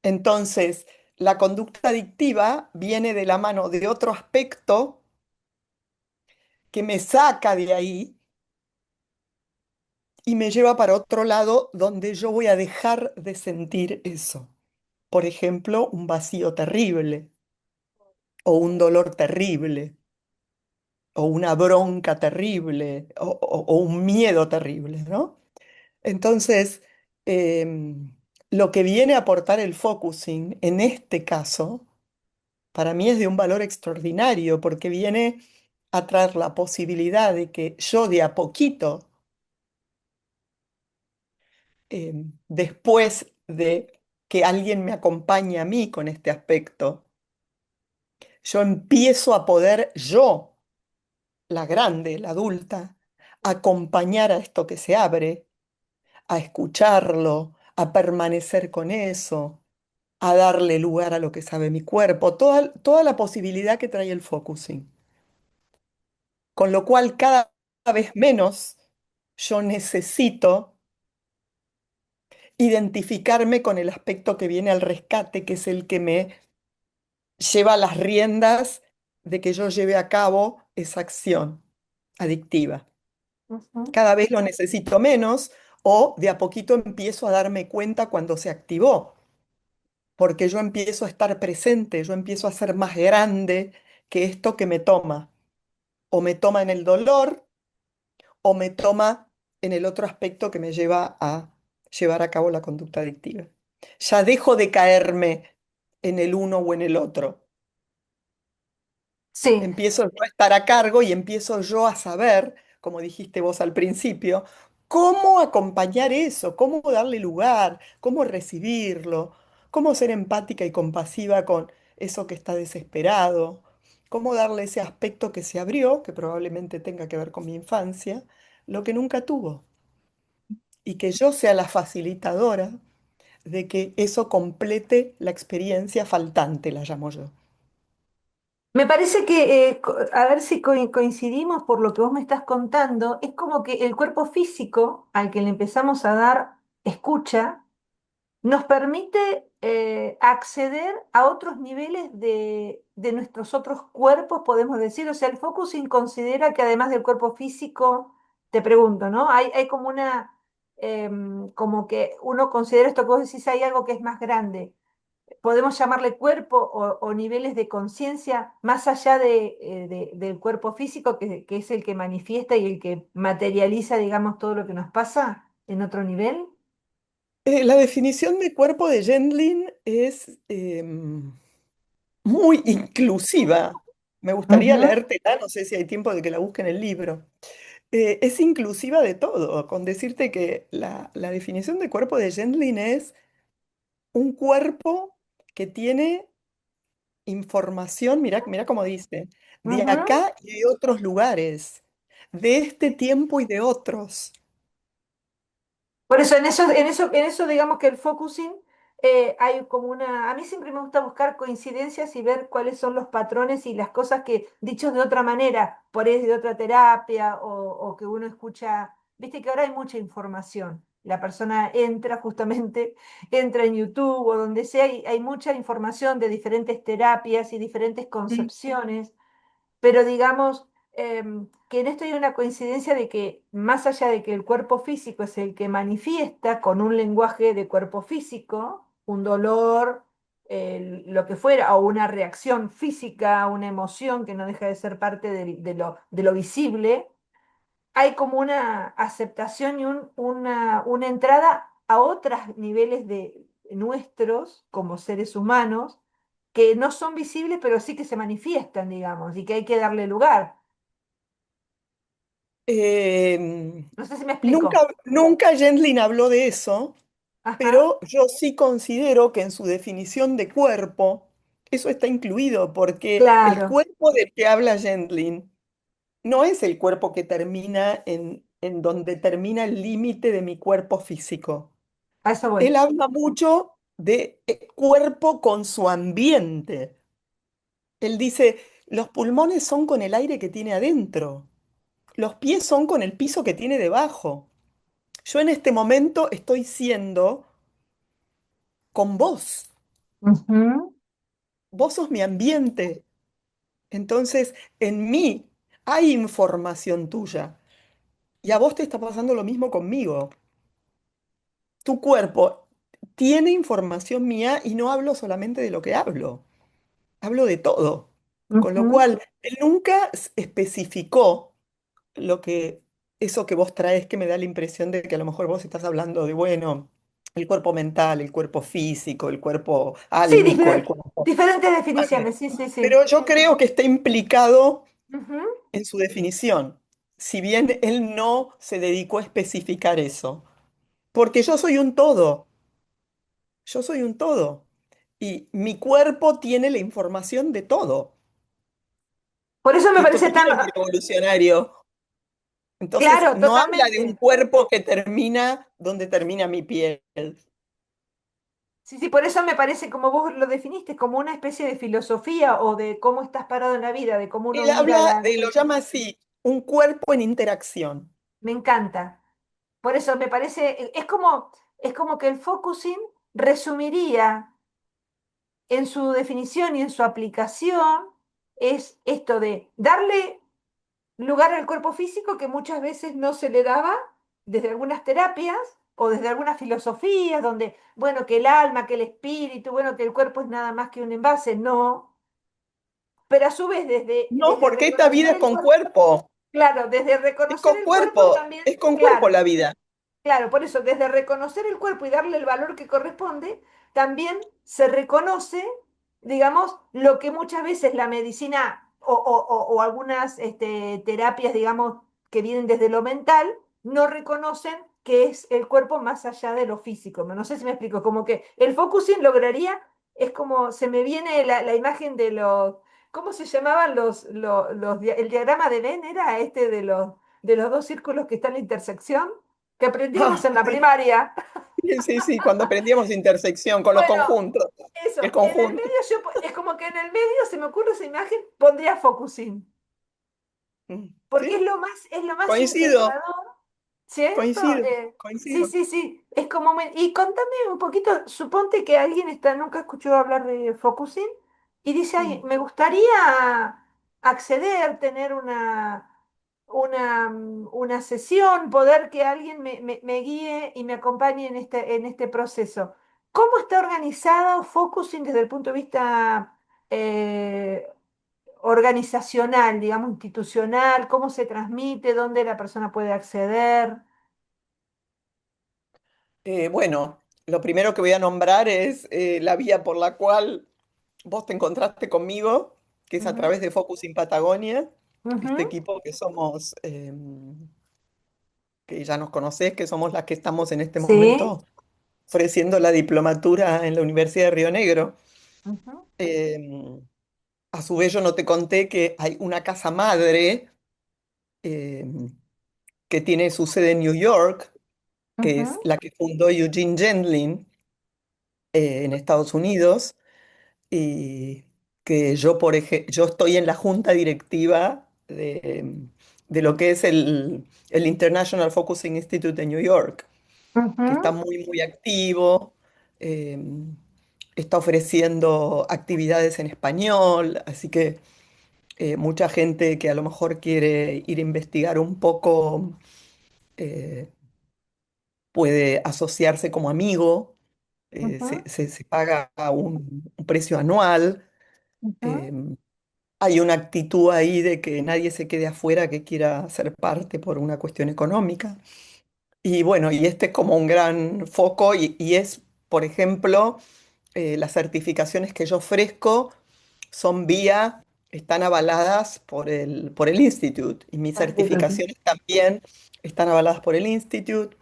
Entonces, la conducta adictiva viene de la mano de otro aspecto que me saca de ahí y me lleva para otro lado donde yo voy a dejar de sentir eso. Por ejemplo, un vacío terrible o un dolor terrible o una bronca terrible o un miedo terrible, ¿no? Entonces, em, lo que viene a aportar el focusing en este caso, para mí es de un valor extraordinario porque viene a traer la posibilidad de que yo de a poquito, después de que alguien me acompañe a mí con este aspecto, yo empiezo a poder yo, la grande, la adulta, acompañar a esto que se abre, a escucharlo, a permanecer con eso, a darle lugar a lo que sabe mi cuerpo, toda la posibilidad que trae el focusing. Con lo cual, cada vez menos yo necesito identificarme con el aspecto que viene al rescate, que es el que me lleva las riendas de que yo lleve a cabo esa acción adictiva. ujú. Cada vez lo necesito menos o de a poquito empiezo a darme cuenta cuando se activó, porque yo empiezo a estar presente, yo empiezo a ser más grande que esto que me toma, o me toma en el dolor, o me toma en el otro aspecto que me lleva a llevar a cabo la conducta adictiva. Ya dejo de caerme en el uno o en el otro. Sí. Empiezo yo a estar a cargo y empiezo yo a saber, como dijiste vos al principio, cómo acompañar eso, cómo darle lugar, cómo recibirlo, cómo ser empática y compasiva con eso que está desesperado, cómo darle ese aspecto que se abrió, que probablemente tenga que ver con mi infancia, lo que nunca tuvo, y que yo sea la facilitadora de que eso complete la experiencia faltante, la llamo yo. Me parece que, a ver si coincidimos por lo que vos me estás contando, es como que el cuerpo físico al que le empezamos a dar escucha nos permite acceder a otros niveles de nuestros otros cuerpos, podemos decir. O sea, el focusing considera que además del cuerpo físico, te pregunto, ¿no? Hay como como que uno considera esto que vos decís, hay algo que es más grande. Podemos llamarle cuerpo o niveles de conciencia más allá del cuerpo físico, que es el que manifiesta y el que materializa, digamos, todo lo que nos pasa en otro nivel. La definición de cuerpo de Gendlin es muy inclusiva. Me gustaría Ujú, leértela, no sé si hay tiempo de que la busque en el libro. Es inclusiva de todo, con decirte que la definición de cuerpo de Gendlin es un cuerpo que tiene información, mira, mira cómo dice, de ujú. acá y de otros lugares, de este tiempo y de otros. Por eso, en eso, digamos que el focusing, hay como una. A mí siempre me gusta buscar coincidencias y ver cuáles son los patrones y las cosas que, dichos de otra manera, por ahí de otra terapia o que uno escucha. Viste que ahora hay mucha información. La persona entra justamente, entra en YouTube o donde sea, y hay mucha información de diferentes terapias y diferentes Mm. concepciones, pero digamos que en esto hay una coincidencia de que más allá de que el cuerpo físico es el que manifiesta con un lenguaje de cuerpo físico, un dolor, lo que fuera, o una reacción física, una emoción que no deja de ser parte de lo visible, hay como una aceptación y una entrada a otros niveles de nuestros como seres humanos que no son visibles, pero sí que se manifiestan, digamos, y que hay que darle lugar. Em, No sé si me explico. nunca Gendlin habló de eso, Ajá, pero yo sí considero que en su definición de cuerpo, eso está incluido, porque el claro, cuerpo del que habla Gendlin no es el cuerpo que termina en donde termina el límite de mi cuerpo físico. a eso voy. Él habla mucho de cuerpo con su ambiente. Él dice, los pulmones son con el aire que tiene adentro, los pies son con el piso que tiene debajo. Yo en este momento estoy siendo con vos. Ujú, Vos sos mi ambiente. Entonces, en mí hay información tuya. Y a vos te está pasando lo mismo conmigo. Tu cuerpo tiene información mía y no hablo solamente de lo que hablo. Hablo de todo. Con lo ujú, cual, él nunca especificó lo que, eso que vos traes, que me da la impresión de que a lo mejor vos estás hablando de, bueno, el cuerpo mental, el cuerpo físico, el cuerpo sí, álmico, el cuerpo. diferentes Vale. definiciones, sí, sí, sí. Pero yo creo que está implicado Ujú. en su definición, si bien él no se dedicó a especificar eso. Porque yo soy un todo, y mi cuerpo tiene la información de todo. Por eso me Y esto parece también tan. es muy revolucionario. Entonces, Claro, no habla de un totalmente. cuerpo que termina donde termina mi piel. Sí, sí, por eso me parece, como vos lo definiste, como una especie de filosofía o de cómo estás parado en la vida, de cómo uno Él mira habla la. de, lo llama así, un cuerpo en interacción. Me encanta. Por eso me parece, es como que el focusing resumiría en su definición y en su aplicación, es esto de darle lugar al cuerpo físico que muchas veces no se le daba, desde algunas terapias o desde algunas filosofías donde, bueno, que el alma, que el espíritu, bueno, que el cuerpo es nada más que un envase, no, pero a su vez No, desde porque esta vida reconocer es el con cuerpo, cuerpo, claro, desde reconocer el cuerpo también, es con cuerpo claro. la vida. Claro, por eso, desde reconocer el cuerpo y darle el valor que corresponde, también se reconoce, digamos, lo que muchas veces la medicina o algunas terapias, digamos, que vienen desde lo mental, no reconocen que es el cuerpo más allá de lo físico. No sé si me explico, como que el focusing lograría, es como, se me viene la imagen de los, ¿cómo se llamaban el diagrama de Venn era este de los dos círculos que están en la intersección? Que aprendíamos Ah, en la sí, primaria. sí, sí, sí, cuando aprendíamos intersección con los Bueno, conjuntos, el eso, en el conjunto. medio es como que en el medio se me ocurre esa imagen, pondría focusing, porque Sí, es lo más coincido, integrador, ¿cierto? coincido, Sí, coincido. sí, sí, es como, y contame un poquito, suponte que alguien nunca escuchó hablar de focusing y dice, ay, Mm. me gustaría acceder, tener una sesión, poder que alguien me guíe y me acompañe en este proceso. ¿Cómo está organizado Focusing desde el punto de vista eh, organizacional, digamos, institucional? ¿Cómo se transmite? ¿Dónde la persona puede acceder? Bueno, lo primero que voy a nombrar es la vía por la cual vos te encontraste conmigo, que es a Ujú, través de Focus in Patagonia, este ujú. equipo que somos, que ya nos conocés, que somos las que estamos en este Sí. momento ofreciendo la diplomatura en la Universidad de Río Negro. Ujú, Em, a su vez, yo no te conté que hay una casa madre em, que tiene su sede en New York, que es ujú, la que fundó Eugene Gendlin en Estados Unidos, y que yo, yo estoy en la junta directiva de lo que es el International Focusing Institute de New York, que está ujú, muy, muy activo, eh, está ofreciendo actividades en español, así que mucha gente que a lo mejor quiere ir a investigar un poco eh, puede asociarse como amigo, ujú, se paga un precio anual. ujú, eh, Hay una actitud ahí de que nadie se quede afuera que quiera ser parte por una cuestión económica. Y bueno, y este es como un gran foco y es, por ejemplo, las certificaciones que yo ofrezco son están avaladas por el Institute y mis ujú. certificaciones también están avaladas por el Institute.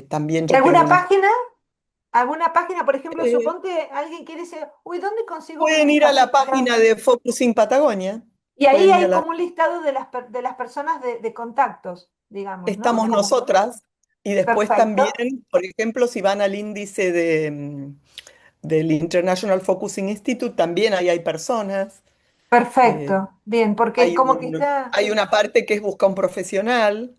También ¿Y yo tengo alguna una... página? ¿Alguna página, por ejemplo, eh, suponte alguien quiere decir, uy, ¿dónde consigo pueden mi ir a la facilitador? página de Focusing Patagonia, Y ahí pueden ir a hay la... como un listado de las personas de contactos, digamos, ¿no? Estamos nosotras y después Perfecto, también, por ejemplo, si van al índice del International Focusing Institute, también ahí hay personas. eh, perfecto. Bien, porque como que está, hay una parte que es busca un profesional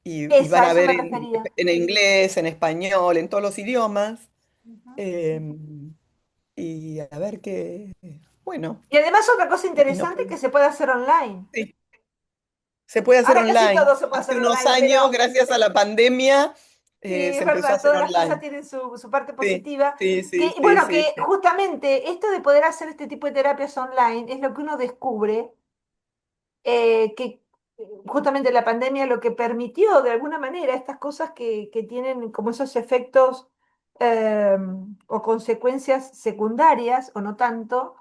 y esa, van a a eso ver me refería. en inglés, en español, en todos los idiomas. Ujú. eh, y a ver qué, bueno, Y además otra cosa y no interesante que puede- se puede hacer online. sí, se puede hacer Ahora casi online. todo se puede Hace hacer unos online, años, pero gracias a la pandemia, sí, se es empezó a verdad, hacer todas las cosas online. tienen su parte Sí, positiva. sí, Que, sí, sí, bueno, sí, que sí, justamente esto de poder hacer este tipo de terapias online es lo que uno descubre que justamente la pandemia lo que permitió de alguna manera estas cosas que tienen como esos efectos eh, o consecuencias secundarias o no tanto,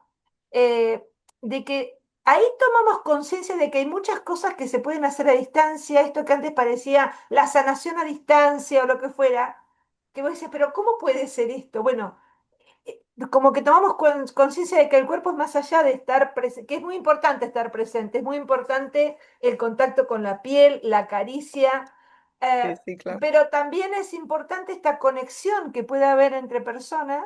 eh, de que ahí tomamos conciencia de que hay muchas cosas que se pueden hacer a distancia, esto que antes parecía la sanación a distancia o lo que fuera, que vos decías, pero ¿cómo puede ser esto? Bueno, como que tomamos conciencia de que el cuerpo es más allá de estar presente, que es muy importante estar presente, es muy importante el contacto con la piel, la caricia, sí, eh, sí, claro. pero también es importante esta conexión que puede haber entre personas,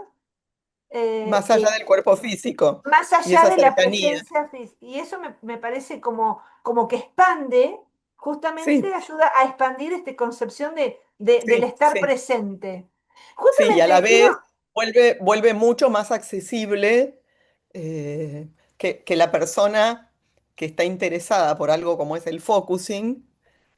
Más allá que del cuerpo físico más y allá esa de la cercanía. presencia física. Y eso me parece como que expande, justamente Sí, ayuda a expandir esta concepción del sí, estar sí, presente. sí, y a la Justamente quiero, vez vuelve mucho más accesible que la persona que está interesada por algo como es el focusing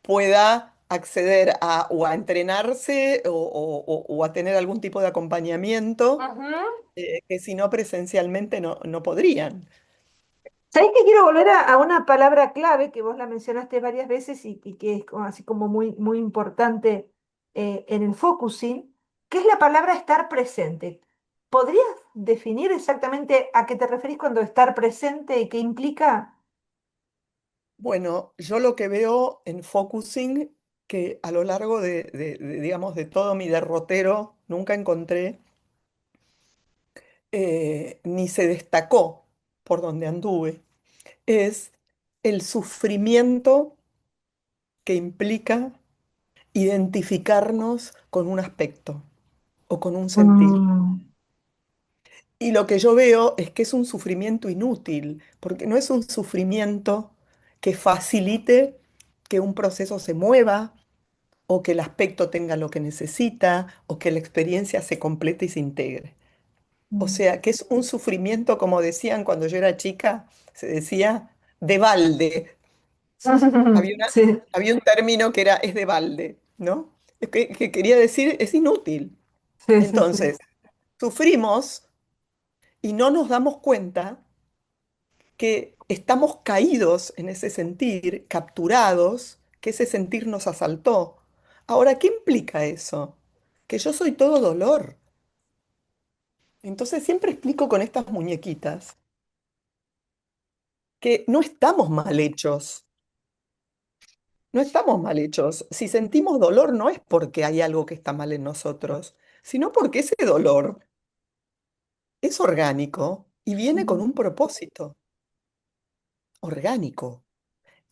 pueda acceder a o a entrenarse o a tener algún tipo de acompañamiento Ujú. que si no presencialmente no podrían. ¿Sabés que quiero volver a una palabra clave que vos la mencionaste varias veces y que es así como muy, muy importante en el focusing, que es la palabra estar presente? ¿Podrías definir exactamente a qué te referís cuando estar presente y qué implica? Bueno, yo lo que veo en focusing, que a lo largo digamos, de todo mi derrotero, nunca encontré ni se destacó por donde anduve, es el sufrimiento que implica identificarnos con un aspecto o con un sentir. Mm, Y lo que yo veo es que es un sufrimiento inútil, porque no es un sufrimiento que facilite que un proceso se mueva o que el aspecto tenga lo que necesita o que la experiencia se complete y se integre. O mm. sea, que es un sufrimiento, como decían cuando yo era chica, se decía de balde. Había Sí, había un término que era es de balde, ¿no? Es que quería decir es inútil. sí, sí, sí. Entonces, sufrimos y no nos damos cuenta que estamos caídos en ese sentir, capturados, que ese sentir nos asaltó. Ahora, ¿qué implica eso? Que yo soy todo dolor. Entonces siempre explico con estas muñequitas que no estamos mal hechos, no estamos mal hechos. Si sentimos dolor no es porque hay algo que está mal en nosotros, sino porque ese dolor es orgánico y viene con un propósito orgánico.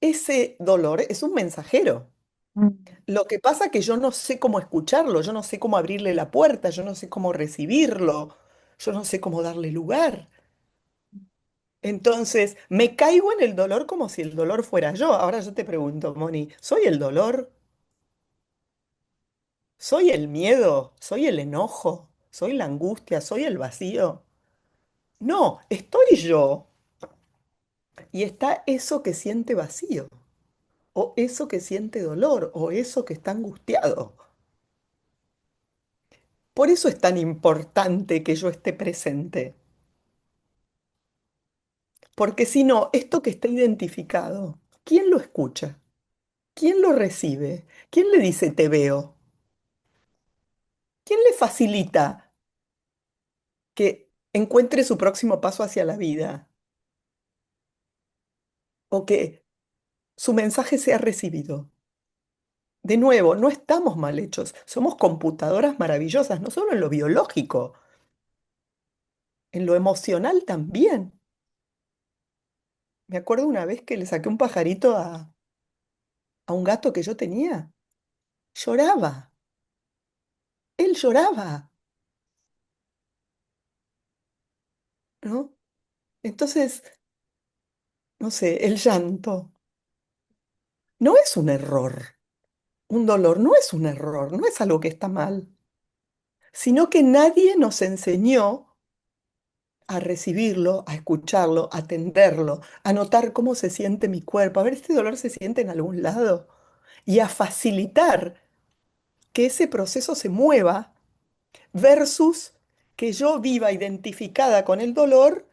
Ese dolor es un mensajero. Mm. Lo que pasa es que yo no sé cómo escucharlo, yo no sé cómo abrirle la puerta, yo no sé cómo recibirlo, yo no sé cómo darle lugar. Entonces, me caigo en el dolor como si el dolor fuera yo. Ahora yo te pregunto, Moni, ¿soy el dolor? ¿Soy el miedo? ¿Soy el enojo? ¿Soy la angustia? ¿Soy el vacío? No, estoy yo. Y está eso que siente vacío, o eso que siente dolor, o eso que está angustiado. Por eso es tan importante que yo esté presente. Porque si no, esto que está identificado, ¿quién lo escucha? ¿Quién lo recibe? ¿Quién le dice te veo? ¿Quién le facilita que encuentre su próximo paso hacia la vida o que su mensaje sea recibido? De nuevo, no estamos mal hechos, somos computadoras maravillosas, no solo en lo biológico, en lo emocional también. Me acuerdo una vez que le saqué un pajarito a un gato que yo tenía. Lloraba, él lloraba, ¿no? Entonces, no sé, el llanto no es un error, un dolor no es un error, no es algo que está mal, sino que nadie nos enseñó a recibirlo, a escucharlo, a atenderlo, a notar cómo se siente mi cuerpo, a ver este dolor se siente en algún lado y a facilitar que ese proceso se mueva versus que yo viva identificada con el dolor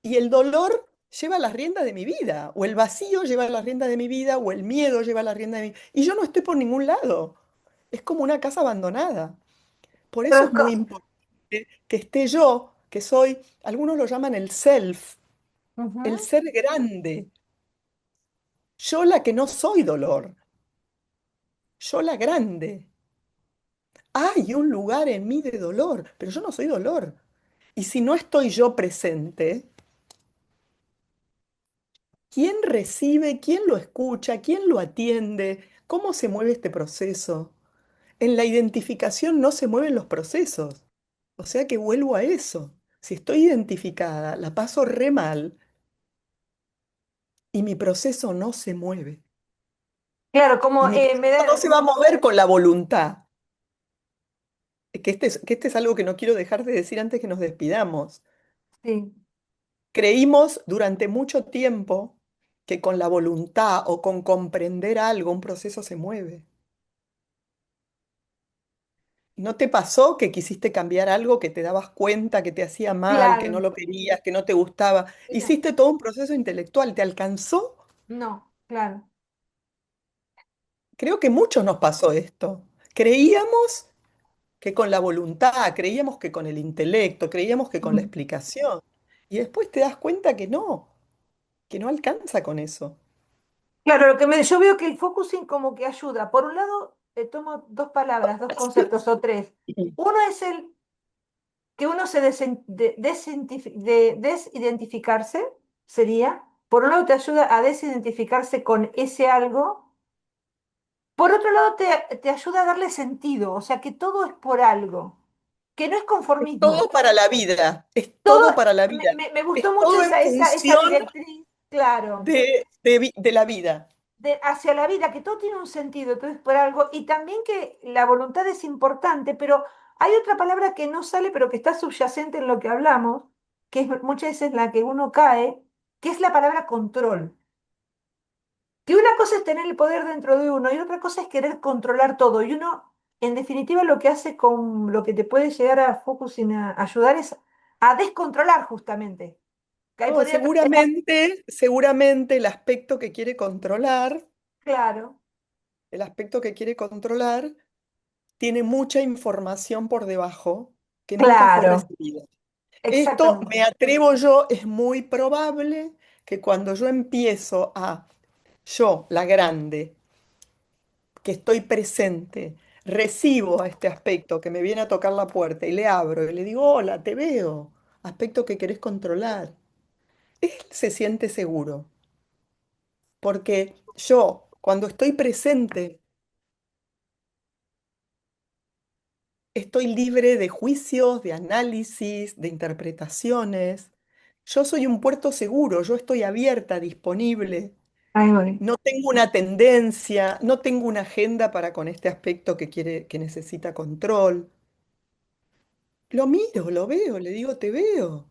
y el dolor lleva las riendas de mi vida, o el vacío lleva las riendas de mi vida, o el miedo lleva las riendas de mi vida, y yo no estoy por ningún lado. Es como una casa abandonada. Por Pero eso es muy importante que esté yo, que soy, algunos lo llaman el self, el ujú. ser grande. Yo la que no soy dolor, yo la grande. Hay un lugar en mí de dolor, pero yo no soy dolor. Y si no estoy yo presente, ¿quién recibe, quién lo escucha, quién lo atiende? ¿Cómo se mueve este proceso? En la identificación no se mueven los procesos. O sea que vuelvo a eso. Si estoy identificada, la paso re mal y mi proceso no se mueve. Claro, como Y mi me proceso no da, se va a mover con la voluntad. Que este es algo que no quiero dejar de decir antes que nos despidamos. sí. Creímos durante mucho tiempo que con la voluntad o con comprender algo un proceso se mueve. ¿No te pasó que quisiste cambiar algo que te dabas cuenta que te hacía mal, que no Claro, lo querías, que no te gustaba? mira, Hiciste todo un proceso intelectual, ¿te alcanzó? no, claro. Creo que muchos nos pasó esto. Creíamos que con la voluntad, creíamos que con el intelecto, creíamos que con la Mm. explicación. Y después te das cuenta que no alcanza con eso. Claro, yo veo que el focusing como que ayuda. Por un lado, tomo dos palabras, dos conceptos o tres. Uno es el que uno se desidentificarse, sería. Por un lado, te ayuda a desidentificarse con ese algo. Por otro lado, te ayuda a darle sentido, o sea, que todo es por algo, que no es Es todo conformismo. para la vida, es Todo, todo para la me, vida, me- me es gustó mucho todo en esa función directriz, claro, de la vida. hacia la vida, que todo tiene un sentido, todo es por algo, y también que la voluntad es importante, pero hay otra palabra que no sale, pero que está subyacente en lo que hablamos, que es muchas veces la que uno cae, que es la palabra control. Que una cosa es tener el poder dentro de uno y otra cosa es querer controlar todo. Y uno, en definitiva, lo que hace con lo que te puede llegar a focusing a ayudar es a descontrolar justamente. Que ahí No, podría traer, seguramente el aspecto que quiere controlar, claro, el aspecto que quiere controlar tiene mucha información por debajo que nunca fue claro, recibida. Esto, me exactamente. atrevo yo, es muy probable que cuando yo empiezo yo, la grande, que estoy presente, recibo a este aspecto que me viene a tocar la puerta y le abro y le digo, hola, te veo, aspecto que querés controlar. Él se siente seguro, porque yo, cuando estoy presente, estoy libre de juicios, de análisis, de interpretaciones. Yo soy un puerto seguro, yo estoy abierta, disponible. Ahí voy. No tengo una tendencia, no tengo una agenda para con este aspecto que quiere, que necesita control. Lo miro, lo veo, le digo, te veo.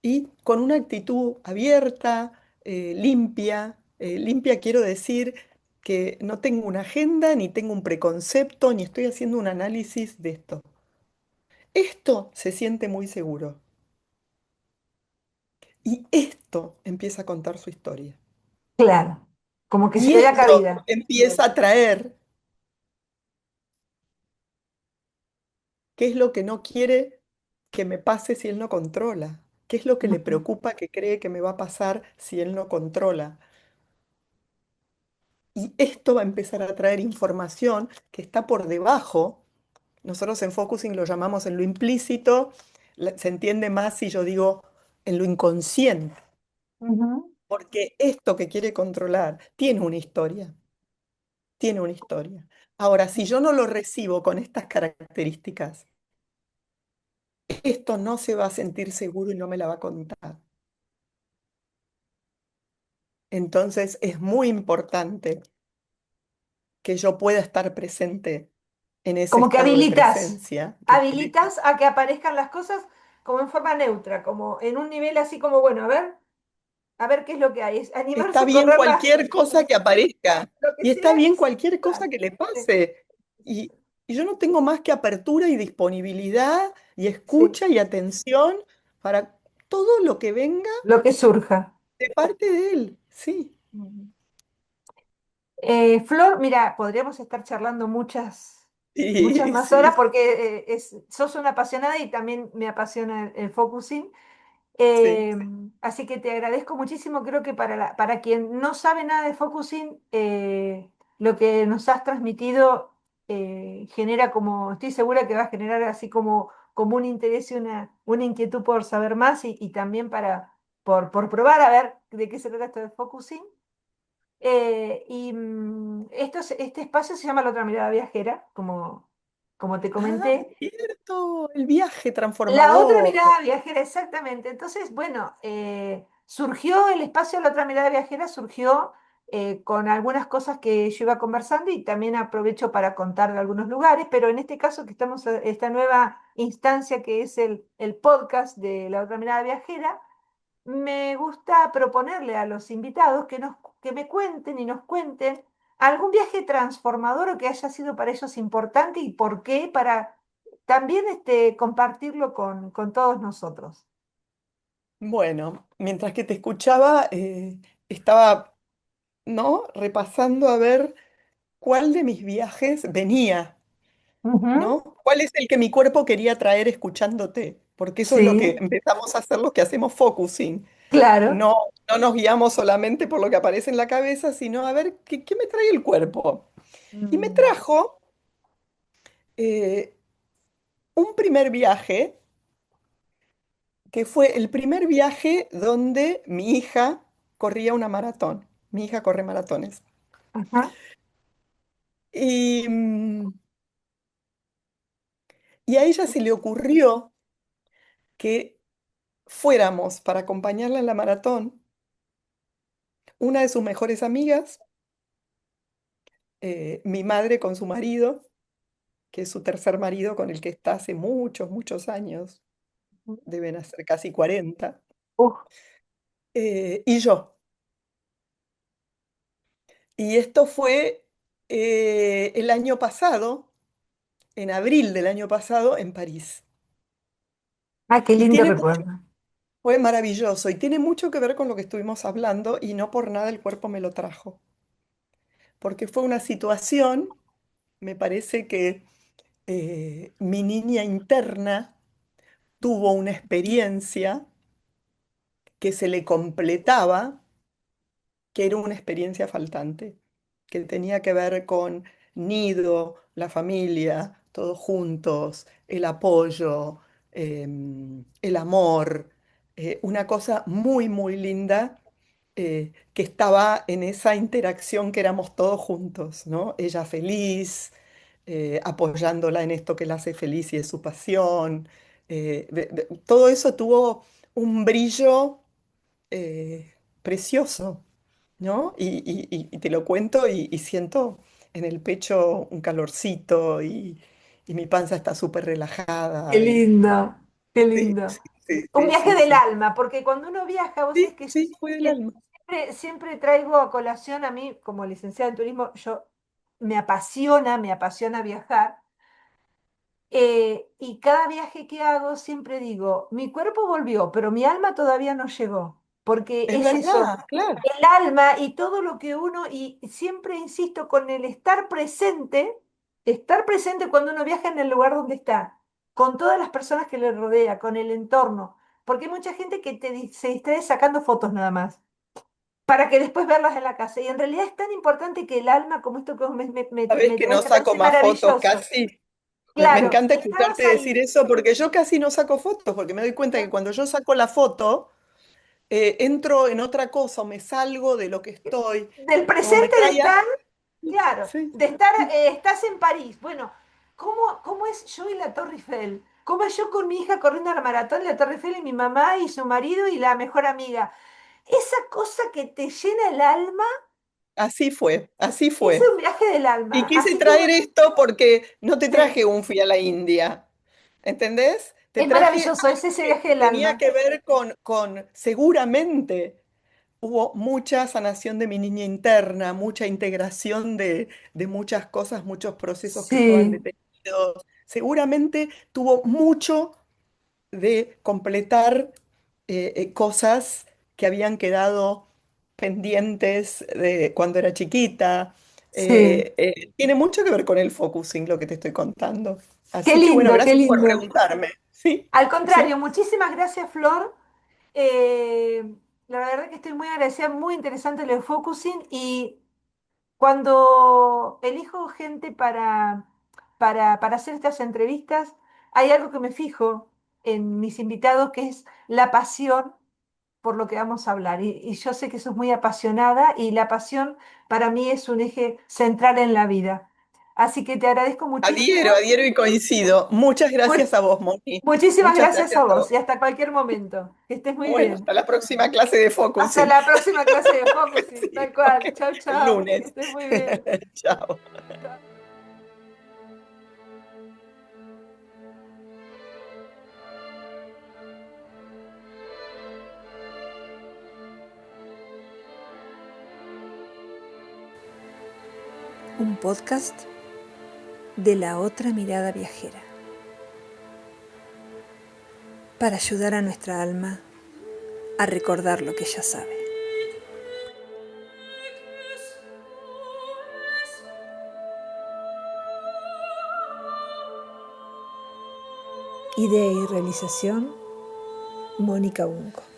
Y con una actitud abierta, limpia, limpia quiero decir que no tengo una agenda, ni tengo un preconcepto, ni estoy haciendo un análisis de esto. Esto se siente muy seguro. Y esto empieza a contar su historia. Claro, como que se Y le da esto cabida. empieza a traer qué es lo que no quiere que me pase si él no controla. ¿Qué es lo que le Ujú, preocupa que cree que me va a pasar si él no controla? Y esto va a empezar a traer información que está por debajo. Nosotros en Focusing lo llamamos en lo implícito, se entiende más si yo digo en lo inconsciente, ujú, porque esto que quiere controlar tiene una historia, tiene una historia. Ahora, si yo no lo recibo con estas características, esto no se va a sentir seguro y no me la va a contar. Entonces es muy importante que yo pueda estar presente en ese como que estado de presencia que parece. habilitas a que aparezcan las cosas como en forma neutra, como en un nivel así como, bueno, a ver qué es lo que hay, es animarse Está a bien correrla, cualquier cosa que aparezca lo que y está sea, bien es, cualquier cosa claro, que le sí, pase. Y, y yo no tengo más que apertura y disponibilidad y sí, escucha y atención para todo lo que venga lo que surja. de parte de él. Sí, Ujú. Flor, mira, podríamos estar charlando muchas sí, más horas sí, porque sos una apasionada y también me apasiona el focusing. sí. Eh, Así que te agradezco muchísimo. Creo que para quien no sabe nada de focusing, lo que nos has transmitido genera como, estoy segura que va a generar así como un interés y una inquietud por saber más y también por probar a ver de qué se trata esto de focusing. Este espacio se llama La Otra Mirada Viajera, como te Ah, comenté. cierto, el viaje La otra transformador. mirada viajera, exactamente. Entonces, bueno, surgió el espacio La Otra Mirada Viajera, surgió con algunas cosas que yo iba conversando y también aprovecho para contar de algunos lugares, pero en este caso que estamos en esta nueva instancia que es el podcast de La Otra Mirada Viajera, me gusta proponerle a los invitados que me cuenten y nos cuenten algún viaje transformador o que haya sido para ellos importante y por qué, para también compartirlo con todos nosotros. Bueno, mientras que te escuchaba, estaba, ¿no? Repasando a ver cuál de mis viajes venía, Ujú. ¿no? ¿Cuál es el que mi cuerpo quería traer escuchándote? Porque eso es lo que Sí, empezamos a hacer los que hacemos focusing. claro. No, no nos guiamos solamente por lo que aparece en la cabeza, sino a ver qué me trae el cuerpo. Y me Mm, trajo eh, un primer viaje, que fue el primer viaje donde mi hija corría una maratón. Mi hija corre maratones. ajá. Y, y a ella se le ocurrió que fuéramos para acompañarla en la maratón, una de sus mejores amigas, mi madre con su marido, que es su tercer marido con el que está hace muchos, muchos años, deben ser casi 40, Uf, y yo. Y esto fue el año pasado, en abril del año pasado, en París. ah, qué Y lindo tiene mucho, recuerdo. fue maravilloso y tiene mucho que ver con lo que estuvimos hablando y no por nada el cuerpo me lo trajo, porque fue una situación, me parece que mi niña interna tuvo una experiencia que se le completaba, que era una experiencia faltante, que tenía que ver con nido, la familia, todos juntos, el apoyo, el amor, una cosa muy, muy linda que estaba en esa interacción que éramos todos juntos, ¿no? Ella feliz, apoyándola en esto que la hace feliz y es su pasión. Todo eso tuvo un brillo precioso, ¿no? Y te lo cuento y siento en el pecho un calorcito y mi panza está súper Qué relajada. lindo, qué Sí, lindo. sí, sí, Un sí, viaje sí, del sí. alma, porque cuando uno viaja, vos sabés Sí, que yo sí, fue el alma. siempre traigo a colación a mí, como licenciada en turismo, yo me apasiona viajar. Y cada viaje que hago siempre digo, mi cuerpo volvió, pero mi alma todavía no llegó, porque Es es eso, verdad, claro. el alma y todo lo que uno, y siempre insisto con el estar presente cuando uno viaja en el lugar donde está, con todas las personas que le rodea, con el entorno, porque hay mucha gente que se distrae sacando fotos nada más, para que después verlas en la casa, y en realidad es tan importante que el alma, como esto que vos Sabés me que no traes, me saco parece más fotos maravilloso. casi. Me Claro, encanta estabas escucharte decir ahí. eso porque yo casi no saco fotos, porque me doy cuenta que cuando yo saco la foto, entro en otra cosa o me salgo de lo que estoy, Del como me presente de traía. estar, Sí, claro, sí, de estar, sí. estás en París. Bueno, ¿cómo es yo y la Torre Eiffel? ¿Cómo es yo con mi hija corriendo a la maratón de la Torre Eiffel y mi mamá y su marido y la mejor amiga? Esa cosa que te llena el alma Así fue, así es fue. un viaje del Y alma. quise Así que traer bueno, esto porque no te sí, traje un fui a la India, ¿entendés? Te es traje maravilloso, es algo ese que viaje del tenía alma. que ver seguramente hubo mucha sanación de mi niña interna, mucha integración de muchas cosas, muchos procesos que estaban Sí, detenidos. Seguramente tuvo mucho de completar cosas que habían quedado pendientes de cuando era chiquita. sí. Tiene mucho que ver con el focusing, lo que te estoy contando. Qué Así que bueno, lindo, qué gracias por lindo. preguntarme. Sí, Al sí. contrario, muchísimas gracias, Flor. Eh, la verdad que estoy muy agradecida, muy interesante lo de focusing y cuando elijo gente para hacer estas entrevistas, hay algo que me fijo en mis invitados, que es la pasión por lo que vamos a hablar. Y yo sé que sos muy apasionada y la pasión para mí es un eje central en la vida. Así que te agradezco Adhiero, muchísimo. adhiero y coincido. Muchas Mu- gracias a vos, Moni. Muchísimas Muchas gracias gracias a a vos vos. y hasta cualquier momento. Que estés muy Bueno, bien. hasta la próxima clase de Hasta focusing. la próxima clase de focusing. Sí, Tal ok, cual. Chau, el chau. Que lunes. estés muy bien. Chao. Chau. un podcast de La Otra Mirada Viajera, para ayudar a nuestra alma a recordar lo que ya sabe. Idea y realización, Mónica Unco.